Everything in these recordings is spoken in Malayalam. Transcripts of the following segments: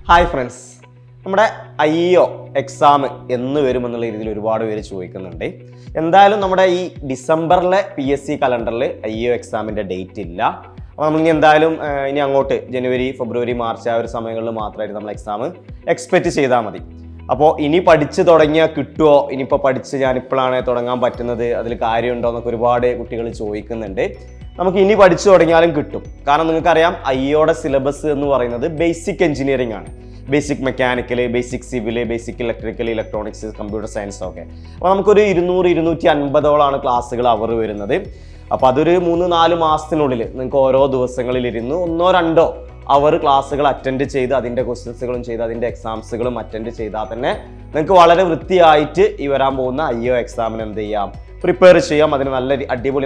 ഹായ് ഫ്രണ്ട്സ്, നമ്മുടെ IEO എക്സാം എന്ന് വരുമെന്നുള്ള രീതിയിൽ ഒരുപാട് പേര് ചോദിക്കുന്നുണ്ട്. എന്തായാലും നമ്മുടെ ഈ ഡിസംബറിലെ PSC കലണ്ടറിൽ IEO എക്സാമിൻ്റെ ഡേറ്റ് ഇല്ല. അപ്പോൾ നമ്മളിനി എന്തായാലും ഇനി അങ്ങോട്ട് ജനുവരി, ഫെബ്രുവരി, മാർച്ച് ആ ഒരു സമയങ്ങളിൽ മാത്രമായിട്ട് നമ്മൾ എക്സാം എക്സ്പെക്റ്റ് ചെയ്താൽ മതി. അപ്പോൾ ഇനി പഠിച്ച് തുടങ്ങിയാൽ കിട്ടുമോ, ഇനിയിപ്പോൾ പഠിച്ച് ഞാനിപ്പോഴാണ് തുടങ്ങാൻ പറ്റുന്നത്, അതിൽ കാര്യമുണ്ടോ എന്നൊക്കെ ഒരുപാട് കുട്ടികൾ ചോദിക്കുന്നുണ്ട്. നമുക്ക് ഇനി പഠിച്ചു തുടങ്ങിയാലും കിട്ടും. കാരണം നിങ്ങൾക്കറിയാം IEOയുടെ സിലബസ് എന്ന് പറയുന്നത് ബേസിക് എഞ്ചിനീയറിംഗ് ആണ്. Basic mechanical, basic civil, basic electrical, electronics, computer science ഒക്കെ. അപ്പോൾ നമുക്കൊരു 200-250 ക്ലാസ്സുകൾ അവർ വരുന്നത്. അപ്പോൾ അതൊരു 3-4 മാസത്തിനുള്ളിൽ നിങ്ങൾക്ക് ഓരോ ദിവസങ്ങളിലിരുന്ന് 1-2 അവർ ക്ലാസ്സുകൾ അറ്റൻഡ് ചെയ്ത് അതിൻ്റെ ക്വസ്റ്റ്യൻസുകളും ചെയ്ത് അതിൻ്റെ എക്സാംസുകളും അറ്റൻഡ് ചെയ്താൽ തന്നെ നിങ്ങൾക്ക് വളരെ വൃത്തിയായിട്ട് ഈ വരാൻ പോകുന്ന IEO എക്സാമിന് എന്ത് ചെയ്യാം, പ്രിപ്പയർ ചെയ്യാം. അതിന്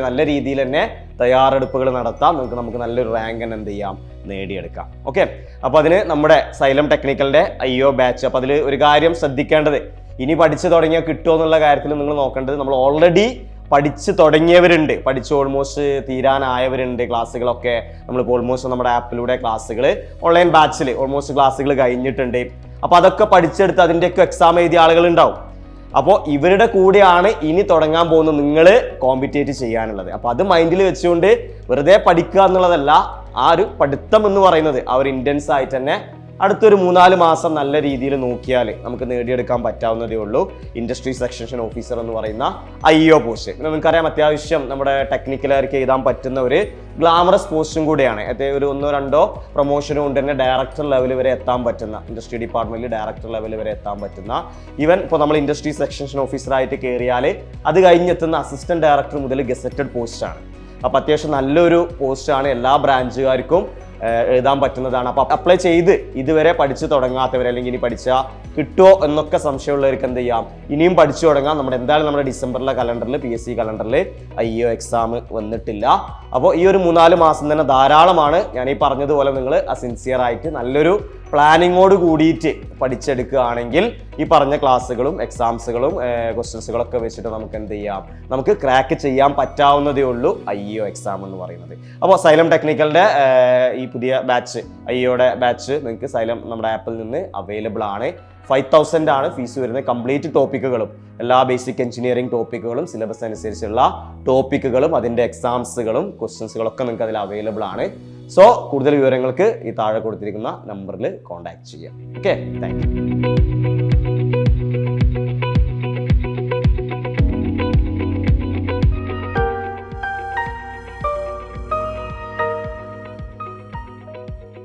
നല്ല രീതിയിൽ തന്നെ തയ്യാറെടുപ്പുകൾ നടത്താം. നമുക്ക് നല്ലൊരു റാങ്ക് തന്നെ എന്ത് ചെയ്യാം, നേടിയെടുക്കാം. ഓക്കെ, അപ്പോൾ അതിന് നമ്മുടെ സൈലം ടെക്നിക്കലിൻ്റെ IEO ബാച്ച്. അപ്പോൾ അതിൽ ഒരു കാര്യം ശ്രദ്ധിക്കേണ്ടത്, ഇനി പഠിച്ചു തുടങ്ങിയാൽ കിട്ടുമോ എന്നുള്ള കാര്യത്തിൽ നിങ്ങൾ നോക്കേണ്ടത്, നമ്മൾ ഓൾറെഡി പഠിച്ച് തുടങ്ങിയവരുണ്ട്, പഠിച്ച് ഓൾമോസ്റ്റ് തീരാനായവരുണ്ട്. ക്ലാസ്സുകളൊക്കെ നമ്മളിപ്പോൾ ഓൾമോസ്റ്റ് നമ്മുടെ ആപ്പിലൂടെ ക്ലാസ്സുകൾ ഓൺലൈൻ ബാച്ചിൽ ഓൾമോസ്റ്റ് ക്ലാസ്സുകൾ കഴിഞ്ഞിട്ടുണ്ട്. അപ്പോൾ അതൊക്കെ പഠിച്ചെടുത്ത് അതിൻ്റെയൊക്കെ എക്സാം എഴുതിയ ആളുകളുണ്ടാവും. അപ്പോൾ ഇവരുടെ കൂടെയാണ് ഇനി തുടങ്ങാൻ പോകുന്നത് നിങ്ങൾ കോമ്പറ്റേറ്റ് ചെയ്യാനുള്ളത്. അപ്പോൾ അത് മൈൻഡിൽ വെച്ചുകൊണ്ട് വെറുതെ പഠിക്കുക എന്നുള്ളതല്ല, ആ ഒരു പഠിത്തം എന്ന് പറയുന്നത് ആ ഒരു ഇൻറ്റൻസ് ആയിട്ട് തന്നെ അടുത്തൊരു 3-4 മാസം നല്ല രീതിയിൽ നോക്കിയാൽ നമുക്ക് നേടിയെടുക്കാൻ പറ്റാവുന്നതേ ഉള്ളൂ. ഇൻഡസ്ട്രി സെക്ഷൻ ഓഫീസർ എന്ന് പറയുന്ന IEO പോസ്റ്റ്. പിന്നെ നിങ്ങൾക്കറിയാം, അത്യാവശ്യം നമ്മുടെ ടെക്നിക്കലാർക്ക് എഴുതാൻ പറ്റുന്ന ഒരു ഗ്ലാമറസ് പോസ്റ്റും കൂടെയാണ്. ഒരു 1-2 പ്രൊമോഷനും കൊണ്ട് തന്നെ ഡയറക്ടർ ലെവൽ വരെ എത്താൻ പറ്റുന്ന, ഇൻഡസ്ട്രി ഡിപ്പാർട്ട്മെന്റിൽ ഡയറക്ടർ ലെവൽ വരെ എത്താൻ പറ്റുന്ന, ഈവൻ ഇപ്പോൾ നമ്മൾ ഇൻഡസ്ട്രി സെക്ഷൻ ഓഫീസറായിട്ട് കയറിയാൽ അത് കഴിഞ്ഞെത്തുന്ന അസിസ്റ്റന്റ് ഡയറക്ടർ മുതൽ ഗസറ്റഡ് പോസ്റ്റാണ്. അപ്പോൾ അത്യാവശ്യം നല്ലൊരു പോസ്റ്റാണ്, എല്ലാ ബ്രാഞ്ചുകാർക്കും എഴുതാൻ പറ്റുന്നതാണ്. അപ്പോൾ അപ്ലൈ ചെയ്ത് ഇതുവരെ പഠിച്ചു തുടങ്ങാത്തവർ, അല്ലെങ്കിൽ ഇനി പഠിച്ചാൽ കിട്ടുമോ എന്നൊക്കെ സംശയമുള്ളവർക്ക് എന്ത് ചെയ്യാം, ഇനിയും പഠിച്ചു തുടങ്ങാം. എന്തായാലും നമ്മുടെ ഡിസംബറിലെ കലണ്ടറിൽ PSC കലണ്ടറിൽ IEO എക്സാം വന്നിട്ടില്ല. അപ്പോൾ ഈ ഒരു 3-4 മാസം തന്നെ ധാരാളമാണ്. ഞാൻ ഈ പറഞ്ഞതുപോലെ നിങ്ങൾ സിൻസിയർ ആയിട്ട് നല്ലൊരു പ്ലാനിങ്ങോട് കൂടിയിട്ട് പഠിച്ചെടുക്കുകയാണെങ്കിൽ ഈ പറഞ്ഞ ക്ലാസ്സുകളും എക്സാംസുകളും ക്വസ്റ്റ്യൻസുകളൊക്കെ വെച്ചിട്ട് നമുക്ക് എന്ത് ചെയ്യാം, നമുക്ക് ക്രാക്ക് ചെയ്യാൻ പറ്റാവുന്നതേ ഉള്ളൂ IEO എക്സാം എന്ന് പറയുന്നത്. അപ്പോൾ സൈലം ടെക്നിക്കലിൻ്റെ ഈ പുതിയ ബാച്ച്, IEOയുടെ ബാച്ച് നിങ്ങൾക്ക് സൈലം നമ്മുടെ ആപ്പിൽ നിന്ന് അവൈലബിൾ ആണ്. 5,000 ആണ് ഫീസ് വരുന്നത്. കംപ്ലീറ്റ് ടോപ്പിക്കുകളും, എല്ലാ ബേസിക് എഞ്ചിനീയറിംഗ് ടോപ്പിക്കുകളും, സിലബസ് അനുസരിച്ചുള്ള ടോപ്പിക്കുകളും അതിൻ്റെ എക്സാംസുകളും ക്വസ്റ്റ്യൻസുകളൊക്കെ നിങ്ങൾക്ക് അതിൽ അവൈലബിൾ ആണ്. സോ കൂടുതൽ വിവരങ്ങൾക്ക് ഈ താഴെ കൊടുത്തിരിക്കുന്ന നമ്പറിൽ കോൺടാക്ട് ചെയ്യാം. Okay, thank you.